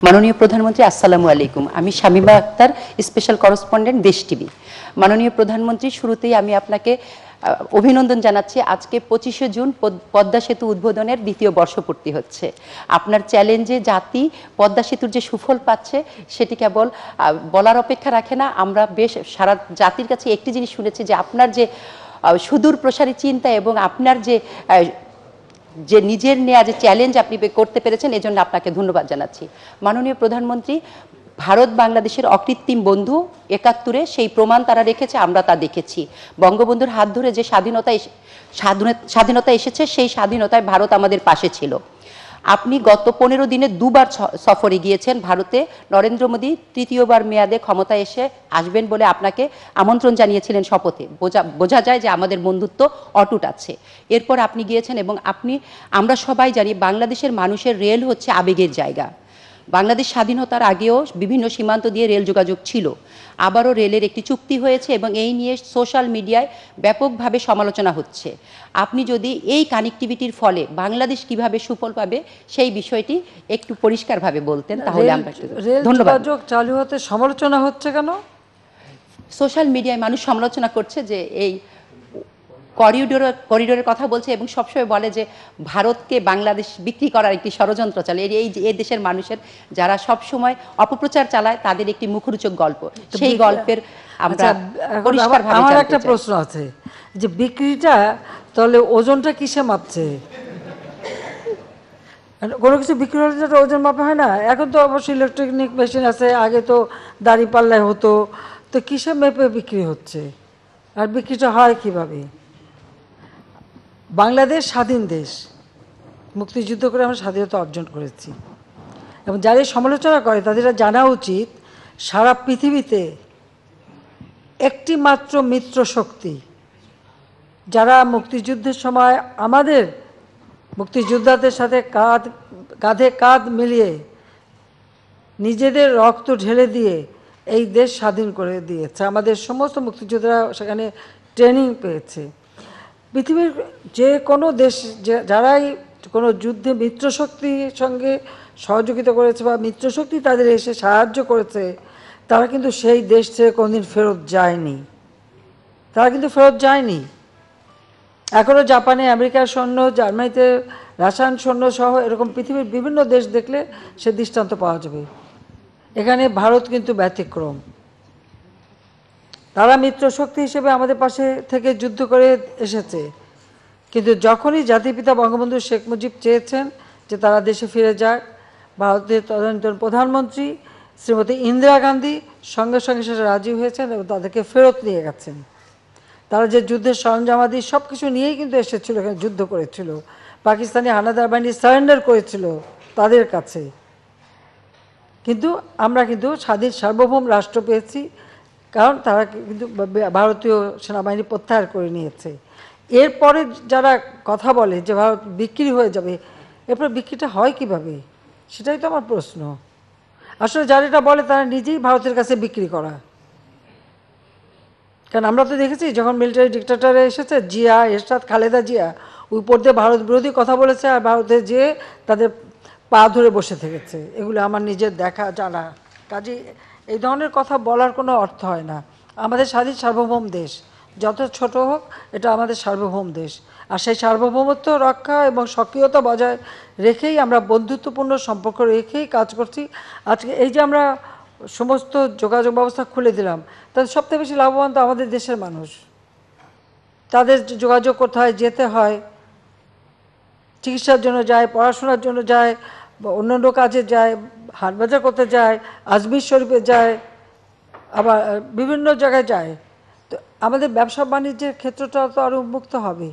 মাননীয় প্রধানমন্ত্রী, আসসালামু আলাইকুম। আমি শামীমা আক্তার, স্পেশাল করেসপন্ডেন্ট, দেশ টিভি। মাননীয় প্রধানমন্ত্রী, শুরুতেই আমি আপনাকে অভিনন্দন জানাচ্ছি। আজকে 25শে জুন পদ্মা সেতু উদ্বোধনের দ্বিতীয় বর্ষপূর্তি হচ্ছে। আপনার চ্যালেঞ্জে জাতি পদ্মা সেতুর যে সুফল পাচ্ছে সেটি কেবল বলার অপেক্ষা রাখে না। আমরা বেশ সারা জাতির কাছে একটি জিনিস শুনেছি যে আপনার যে সুদূর প্রসারী চিন্তা এবং আপনার যে নিজের নেওয়া যে চ্যালেঞ্জ আপনি করতে পেরেছেন, এজন্য আপনাকে ধন্যবাদ জানাচ্ছি। মাননীয় প্রধানমন্ত্রী, ভারত বাংলাদেশের অকৃত্রিম বন্ধু, ৭১-এ সেই প্রমাণ তারা রেখেছে, আমরা তা দেখেছি। বঙ্গবন্ধুর হাত ধরে যে স্বাধীনতা এসেছে, সেই স্বাধীনতায় ভারত আমাদের পাশে ছিল। আপনি গত 15 দিনে দুবার সফরে গিয়েছেন ভারতে। নরেন্দ্র মোদী তৃতীয়বার মেয়াদে ক্ষমতায় আসবেন বলে আপনাকে আমন্ত্রণ জানিয়েছিলেন শপথে। বোঝা যায় যে আমাদের বন্ধুত্ব অটুট আছে। এরপর আপনি গিয়েছেন এবং আমরা সবাই জানি বাংলাদেশের মানুষের রেল হচ্ছে আবেগের জায়গা। বাংলাদেশ স্বাধীনতার আগেও বিভিন্ন সীমান্ত দিয়ে রেল যোগাযোগ ছিল। আবারও রেলের একটি চুক্তি হয়েছে এবং এই নিয়ে সোশ্যাল মিডিয়ায় ব্যাপকভাবে সমালোচনা হচ্ছে। আপনি যদি এই কানেক্টিভিটির ফলে বাংলাদেশ কিভাবে সুফল পাবে সেই বিষয়টি একটু পরিষ্কারভাবে বলতেন, তাহলে আমরা ধন্যবাদ। যোগাযোগ চালু হতে সমালোচনা হচ্ছে কেন? সোশ্যাল মিডিয়ায় মানুষ সমালোচনা করছে যে এই করিডোরের কথা বলছে এবং সবসময় বলে যে ভারতকে বাংলাদেশ বিক্রি করার একটি ষড়যন্ত্র চলে। এই দেশের মানুষের যারা সবসময় অপপ্রচার চালায় তাদের একটি মুখরোচক গল্প, সেই গল্পের আমরা পরিষ্কারভাবে। আমার একটা প্রশ্ন আছে যে বিক্রিটা তাহলে ওজনটা কিসে মাপছে? কোনো কিছু বিক্রি হলে যেটা ওজন মাপা হয় না। এখন তো অবশ্যই ইলেকট্রনিক মেশিন আছে, আগে তো দাড়ি পাল্লায় হতো। তো কিসে মেপে বিক্রি হচ্ছে আর বিক্রিটা হয় কিভাবে? বাংলাদেশ স্বাধীন দেশ, মুক্তিযুদ্ধ করে আমরা স্বাধীনতা অর্জন করেছি এবং যারা সমালোচনা করে তাদের জানা উচিত সারা পৃথিবীতে একটি মাত্র মিত্র শক্তি যারা মুক্তিযুদ্ধের সময় আমাদের মুক্তিযোদ্ধাদের সাথে কাঁধে কাঁধ মিলিয়ে নিজেদের রক্ত ঢেলে দিয়ে এই দেশ স্বাধীন করে দিয়েছে। আমাদের সমস্ত মুক্তিযোদ্ধারা সেখানে ট্রেনিং পেয়েছে। পৃথিবীর যে কোনো দেশ যারাই কোনো যুদ্ধে মিত্রশক্তির সঙ্গে সহযোগিতা করেছে বা মিত্রশক্তি তাদের এসে সাহায্য করেছে, তারা কিন্তু সেই দেশ থেকে কোনোদিন ফেরত যায়নি। এখনও জাপানে আমেরিকার সৈন্য, জার্মানিতে রাশিয়ান সৈন্য সহ এরকম পৃথিবীর বিভিন্ন দেশ দেখলে সে দৃষ্টান্ত পাওয়া যাবে। এখানে ভারত কিন্তু ব্যতিক্রম। তারা মিত্রশক্তি হিসেবে আমাদের পাশে থেকে যুদ্ধ করে এসেছে, কিন্তু যখনই জাতিপিতা বঙ্গবন্ধু শেখ মুজিব চেয়েছেন যে তারা দেশে ফিরে যাক, ভারতের তদানীন্তন প্রধানমন্ত্রী শ্রীমতী ইন্দিরা গান্ধী সঙ্গে সঙ্গে সেটা রাজি হয়েছেন এবং তাদেরকে ফেরত নিয়ে গেছেন। তারা যে যুদ্ধের সরঞ্জামাদি সব কিছু নিয়েই কিন্তু এসেছিল, এখানে যুদ্ধ করেছিল। পাকিস্তানি হানাদার বাহিনী সারেন্ডার করেছিল তাদের কাছে। কিন্তু আমরা কিন্তু স্বাধীন সার্বভৌম রাষ্ট্র পেয়েছি, কারণ তারা কিন্তু ভারতীয় সেনাবাহিনী প্রত্যাহার করে নিয়েছে। এরপরে যারা কথা বলে যে ভারত বিক্রি হয়ে যাবে, এরপরে বিক্রিটা হয় কিভাবে, সেটাই তো আমার প্রশ্ন। আসলে যারা এটা বলে তারা নিজেই ভারতের কাছে বিক্রি করা। কারণ আমরা তো দেখেছি যখন মিলিটারি ডিক্টেটর এসেছে, জিয়া, এরশাদ, খালেদা জিয়া উপর দিয়ে ভারত বিরোধী কথা বলেছে আর ভারতে যেয়ে তাদের পা ধরে বসে থেকেছে। এগুলো আমার নিজের দেখা জানা। কাজে এই ধরনের কথা বলার কোনো অর্থ হয় না। আমাদের স্বাধীন সার্বভৌম দেশ, যত ছোট হোক, এটা আমাদের সার্বভৌম দেশ। আর সেই সার্বভৌমত্ব রক্ষা এবং সক্রিয়তা বজায় রেখেই আমরা বন্ধুত্বপূর্ণ সম্পর্ক রেখেই কাজ করছি। আজকে এই যে আমরা সমস্ত যোগাযোগ ব্যবস্থা খুলে দিলাম, তাদের সবথেকে বেশি লাভবান তো আমাদের দেশের মানুষ। তাদের যোগাযোগ করতে হয়, যেতে হয়, চিকিৎসার জন্য যায়, পড়াশোনার জন্য যায়, অন্যান্য কাজে যায়, হাটবাজার করতে যায়, আজমির শরীফে যায়, আবার বিভিন্ন জায়গায় যায়। তো আমাদের ব্যবসা বাণিজ্যের ক্ষেত্রটা তো আরও উন্মুক্ত হবে।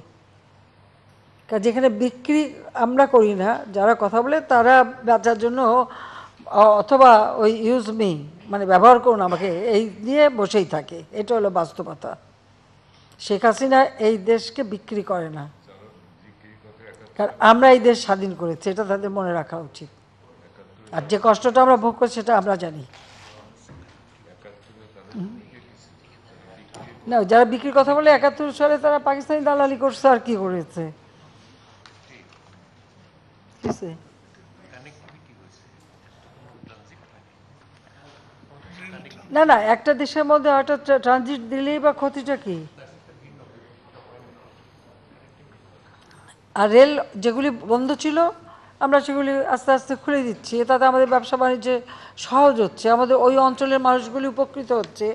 যেখানে বিক্রি আমরা করি না, যারা কথা বলে তারা বেচার জন্য অথবা ওই ইউজ মি, মানে ব্যবহার করুন আমাকে, এই নিয়ে বসেই থাকে। এটা হলো বাস্তবতা। শেখ হাসিনা এই দেশকে বিক্রি করে না, কারণ আমরা এই দেশ স্বাধীন করেছি, এটা তাদের মনে রাখা উচিত। আর যে কষ্টটা আমরা ভোগ করছি সেটা আমরা জানি না। যারা বিক্রির কথা বলে ৭১ সালে তারা পাকিস্তানি দালালি করছে আর কি করেছে। না না, একটা দেশের মধ্যে হঠাৎ ট্রানজিট দিলেই বা ক্ষতিটা কি? আর রেল যেগুলি বন্ধ ছিল আমরা সেগুলি আস্তে আস্তে খুলে দিচ্ছি, তাতে আমাদের ব্যবসা বাণিজ্যে সহজ হচ্ছে, আমাদের ওই অঞ্চলের মানুষগুলি উপকৃত হচ্ছে,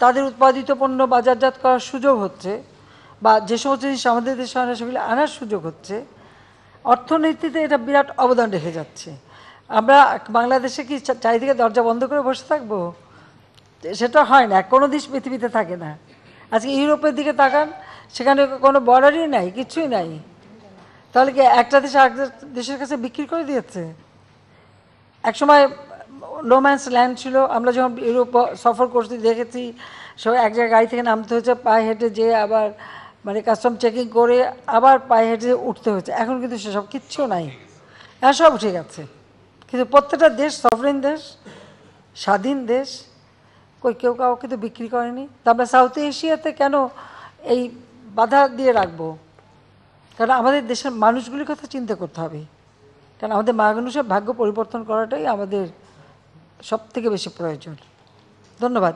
তাদের উৎপাদিত পণ্য বাজারজাত করার সুযোগ হচ্ছে, বা যে সমস্ত জিনিস আমাদের দেশে আনা সেগুলি আনার সুযোগ হচ্ছে। অর্থনীতিতে এটা বিরাট অবদান রেখে যাচ্ছে। আমরা বাংলাদেশে কি চারিদিকে দরজা বন্ধ করে বসে থাকবো? সেটা হয় না, কোনো দেশ পৃথিবীতে থাকে না। আজকে ইউরোপের দিকে তাকান, সেখানে কোনো বর্ডারই নাই, কিছুই নাই। তাহলে কি একটা দেশ আরেকটা দেশের কাছে বিক্রি করে দিয়েছে? একসময় রোম্যান্স ল্যান্ড ছিল, আমরা যখন ইউরোপ সফর করতে দেখেছি সবাই এক জায়গায় গাড়ি থেকে নামতে হয়েছে, পায়ে হেঁটে যেয়ে আবার মানে কাস্টম চেকিং করে আবার পায়ে হেঁটে উঠতে হয়েছে। এখন কিন্তু সেসব কিচ্ছু নাই, হ্যাঁ সব ঠিক আছে। কিন্তু প্রত্যেকটা দেশ সভরেন দেশ, স্বাধীন দেশ, কই কেউ কাউকে তো বিক্রি করেনি। তা আমরা সাউথ এশিয়াতে কেন এই বাধা দিয়ে রাখবো? কারণ আমাদের দেশের মানুষগুলির কথা চিন্তা করতে হবে, কারণ আমাদের মানুষের ভাগ্য পরিবর্তন করাটাই আমাদের সব থেকে বেশি প্রয়োজন। ধন্যবাদ।